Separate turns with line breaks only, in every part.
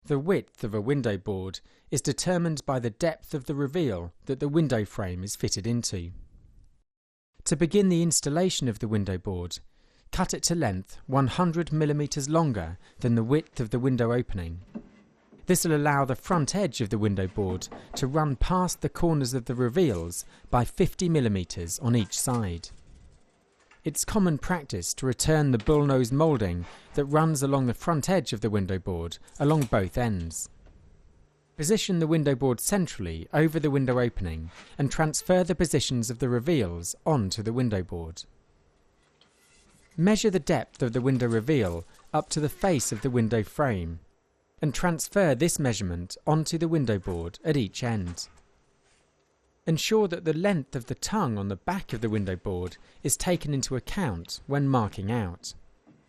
The width of a window board is determined by the depth of the reveal that the window frame is fitted into. To begin the installation of the window board, cut it to length 100 mm longer than the width of the window opening. This will allow the front edge of the window board to run past the corners of the reveals by 50 mm on each side. It's common practice to return the bullnose moulding that runs along the front edge of the window board along both ends. Position the window board centrally over the window opening and transfer the positions of the reveals onto the window board. Measure the depth of the window reveal up to the face of the window frame and transfer this measurement onto the window board at each end. Ensure that the length of the tongue on the back of the window board is taken into account when marking out.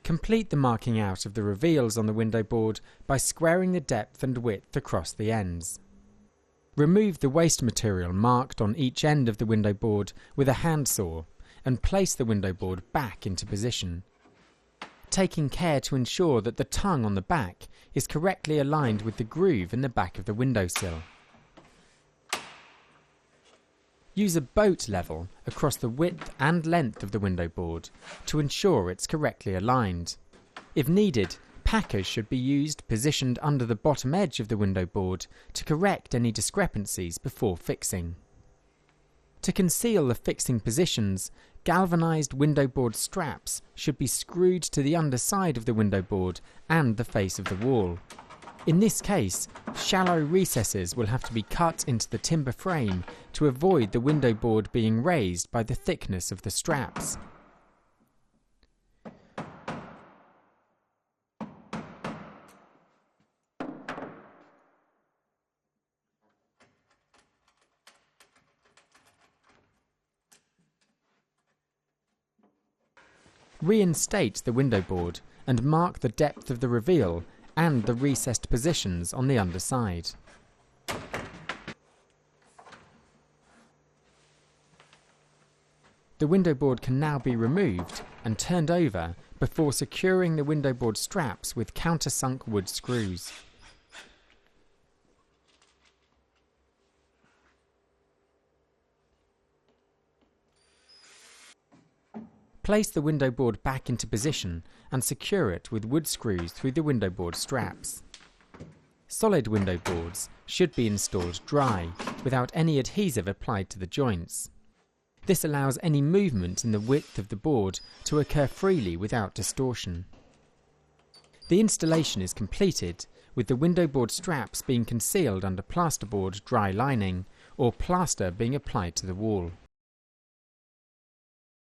Complete the marking out of the reveals on the window board by squaring the depth and width across the ends. Remove the waste material marked on each end of the window board with a handsaw and place the window board back into position, taking care to ensure that the tongue on the back is correctly aligned with the groove in the back of the windowsill. Use a boat level across the width and length of the window board to ensure it's correctly aligned. If needed, packers should be used positioned under the bottom edge of the window board to correct any discrepancies before fixing. To conceal the fixing positions, galvanized window board straps should be screwed to the underside of the window board and the face of the wall. In this case, shallow recesses will have to be cut into the timber frame to avoid the window board being raised by the thickness of the straps. Reinstate the window board and mark the depth of the reveal and the recessed positions on the underside. The window board can now be removed and turned over before securing the window board straps with countersunk wood screws. Place the window board back into position and secure it with wood screws through the window board straps. Solid window boards should be installed dry, without any adhesive applied to the joints. This allows any movement in the width of the board to occur freely without distortion. The installation is completed with the window board straps being concealed under plasterboard dry lining or plaster being applied to the wall.